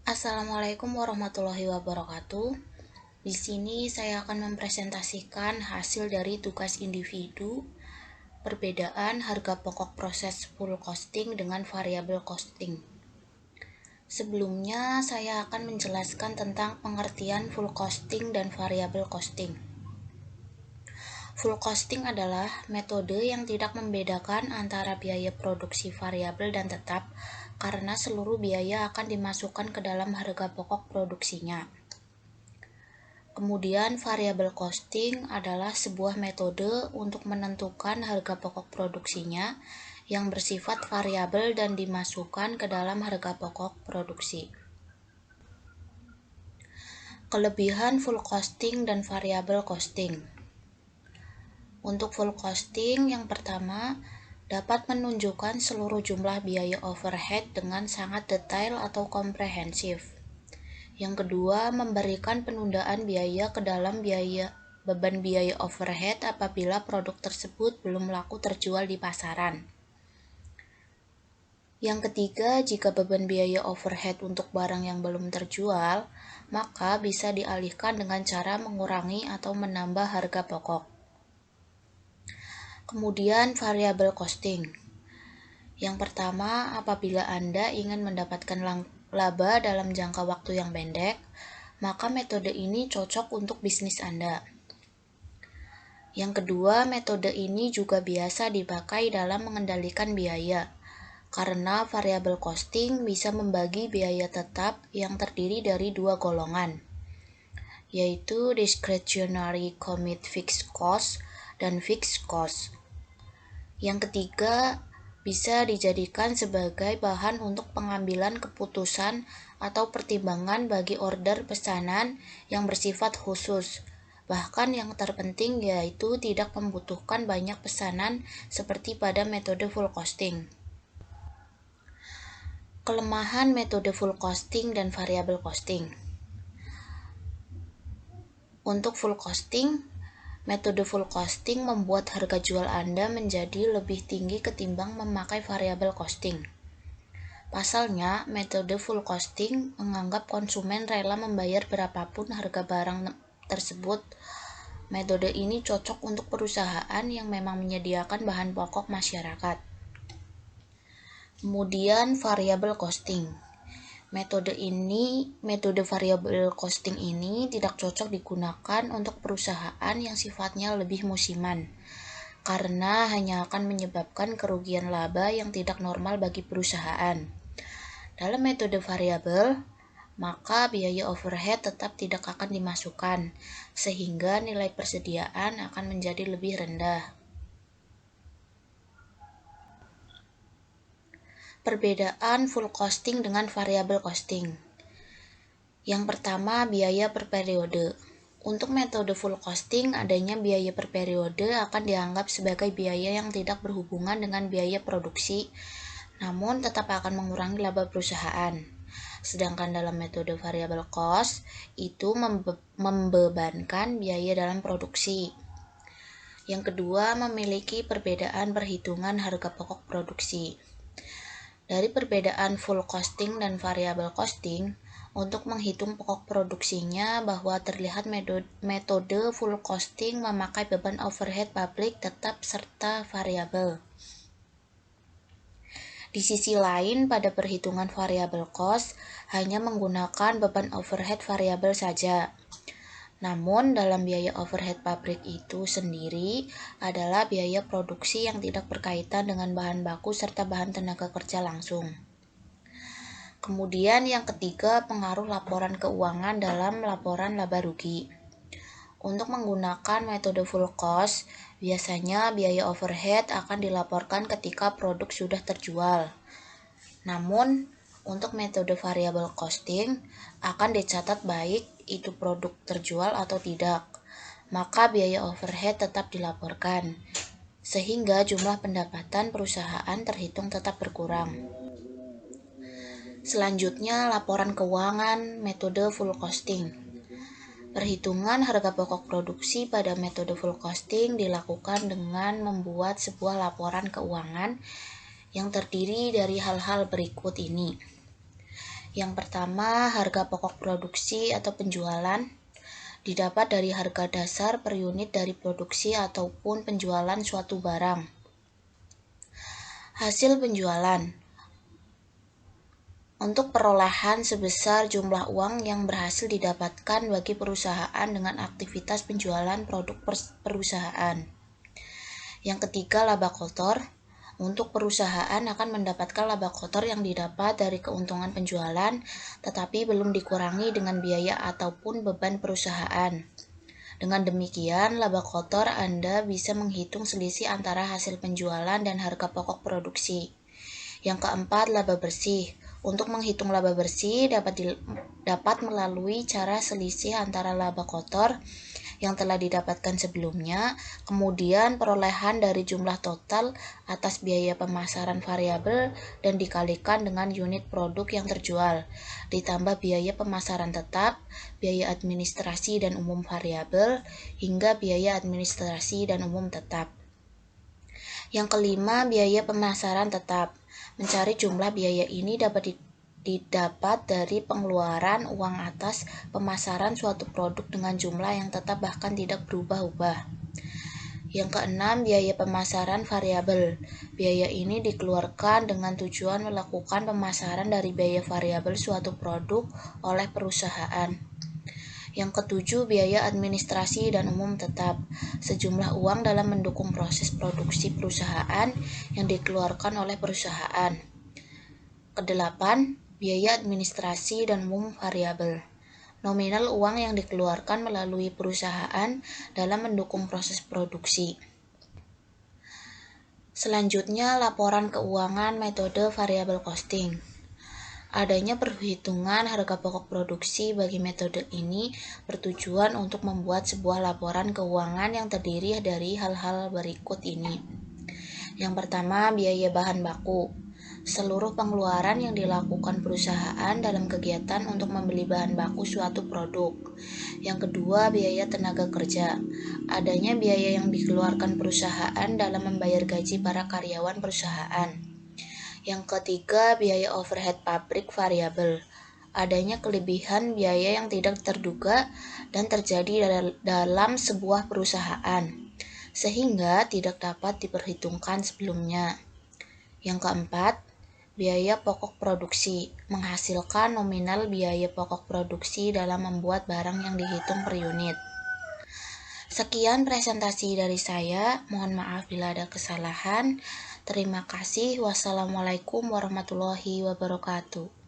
Assalamualaikum warahmatullahi wabarakatuh. Di sini saya akan mempresentasikan hasil dari tugas individu, perbedaan harga pokok proses full costing dengan variable costing. Sebelumnya, saya akan menjelaskan tentang pengertian full costing dan variable costing. Full costing adalah metode yang tidak membedakan antara biaya produksi variabel dan tetap karena seluruh biaya akan dimasukkan ke dalam harga pokok produksinya. Kemudian variable costing adalah sebuah metode untuk menentukan harga pokok produksinya yang bersifat variabel dan dimasukkan ke dalam harga pokok produksi. Kelebihan full costing dan variable costing. Untuk full costing, yang pertama, dapat menunjukkan seluruh jumlah biaya overhead dengan sangat detail atau komprehensif. Yang kedua, memberikan penundaan biaya ke dalam beban biaya overhead apabila produk tersebut belum laku terjual di pasaran. Yang ketiga, jika beban biaya overhead untuk barang yang belum terjual, maka bisa dialihkan dengan cara mengurangi atau menambah harga pokok. Kemudian variable costing. Yang pertama, apabila Anda ingin mendapatkan laba dalam jangka waktu yang pendek, maka metode ini cocok untuk bisnis Anda. Yang kedua, metode ini juga biasa dipakai dalam mengendalikan biaya, karena variable costing bisa membagi biaya tetap yang terdiri dari dua golongan, yaitu discretionary commit fixed cost dan fixed cost. Yang ketiga, bisa dijadikan sebagai bahan untuk pengambilan keputusan atau pertimbangan bagi order pesanan yang bersifat khusus. Bahkan yang terpenting yaitu tidak membutuhkan banyak pesanan seperti pada metode full costing. Kelemahan metode full costing dan variable costing. Untuk full costing, metode full costing membuat harga jual Anda menjadi lebih tinggi ketimbang memakai variable costing. Pasalnya, metode full costing menganggap konsumen rela membayar berapapun harga barang tersebut. Metode ini cocok untuk perusahaan yang memang menyediakan bahan pokok masyarakat. Kemudian variable costing. Metode variable costing ini tidak cocok digunakan untuk perusahaan yang sifatnya lebih musiman, karena hanya akan menyebabkan kerugian laba yang tidak normal bagi perusahaan. Dalam metode variabel, maka biaya overhead tetap tidak akan dimasukkan, sehingga nilai persediaan akan menjadi lebih rendah. Perbedaan full costing dengan variable costing. Yang pertama, biaya per periode. Untuk metode full costing, adanya biaya per periode akan dianggap sebagai biaya yang tidak berhubungan dengan biaya produksi, namun tetap akan mengurangi laba perusahaan. Sedangkan dalam metode variable cost, itu membebankan biaya dalam produksi. Yang kedua, memiliki perbedaan perhitungan harga pokok produksi. Dari perbedaan full costing dan variable costing, untuk menghitung pokok produksinya bahwa terlihat metode full costing memakai beban overhead pabrik tetap serta variabel. Di sisi lain, pada perhitungan variable cost hanya menggunakan beban overhead variabel saja. Namun, dalam biaya overhead pabrik itu sendiri adalah biaya produksi yang tidak berkaitan dengan bahan baku serta bahan tenaga kerja langsung. Kemudian yang ketiga, pengaruh laporan keuangan dalam laporan laba rugi. Untuk menggunakan metode full cost, biasanya biaya overhead akan dilaporkan ketika produk sudah terjual. Namun, untuk metode variable costing akan dicatat baik itu produk terjual atau tidak, maka biaya overhead tetap dilaporkan, sehingga jumlah pendapatan perusahaan terhitung tetap berkurang. Selanjutnya, laporan keuangan metode full costing. Perhitungan harga pokok produksi pada metode full costing dilakukan dengan membuat sebuah laporan keuangan yang terdiri dari hal-hal berikut ini. Yang pertama, harga pokok produksi atau penjualan didapat dari harga dasar per unit dari produksi ataupun penjualan suatu barang. Hasil penjualan untuk perolehan sebesar jumlah uang yang berhasil didapatkan bagi perusahaan dengan aktivitas penjualan produk perusahaan. Yang ketiga, laba kotor. Untuk perusahaan akan mendapatkan laba kotor yang didapat dari keuntungan penjualan, tetapi belum dikurangi dengan biaya ataupun beban perusahaan. Dengan demikian, laba kotor Anda bisa menghitung selisih antara hasil penjualan dan harga pokok produksi. Yang keempat, laba bersih. Untuk menghitung laba bersih dapat melalui cara selisih antara laba kotor yang telah didapatkan sebelumnya, kemudian perolehan dari jumlah total atas biaya pemasaran variabel dan dikalikan dengan unit produk yang terjual, ditambah biaya pemasaran tetap, biaya administrasi dan umum variabel, hingga biaya administrasi dan umum tetap. Yang kelima, biaya pemasaran tetap. Mencari jumlah biaya ini dapat didapat dari pengeluaran uang atas pemasaran suatu produk dengan jumlah yang tetap bahkan tidak berubah-ubah. Yang keenam, biaya pemasaran variabel. Biaya ini dikeluarkan dengan tujuan melakukan pemasaran dari biaya variabel suatu produk oleh perusahaan. Yang ketujuh, biaya administrasi dan umum tetap. Sejumlah uang dalam mendukung proses produksi perusahaan yang dikeluarkan oleh perusahaan. Kedelapan, biaya administrasi dan umum variabel. Nominal uang yang dikeluarkan melalui perusahaan dalam mendukung proses produksi. Selanjutnya, laporan keuangan metode variable costing. Adanya perhitungan harga pokok produksi bagi metode ini bertujuan untuk membuat sebuah laporan keuangan yang terdiri dari hal-hal berikut ini. Yang pertama, biaya bahan baku. Seluruh pengeluaran yang dilakukan perusahaan dalam kegiatan untuk membeli bahan baku suatu produk. Yang kedua, biaya tenaga kerja. Adanya biaya yang dikeluarkan perusahaan dalam membayar gaji para karyawan perusahaan. Yang ketiga, biaya overhead pabrik variabel. Adanya kelebihan biaya yang tidak terduga dan terjadi dalam sebuah perusahaan, sehingga tidak dapat diperhitungkan sebelumnya. Yang keempat, biaya pokok produksi. Menghasilkan nominal biaya pokok produksi dalam membuat barang yang dihitung per unit. Sekian presentasi dari saya. Mohon maaf bila ada kesalahan. Terima kasih. Wassalamualaikum warahmatullahi wabarakatuh.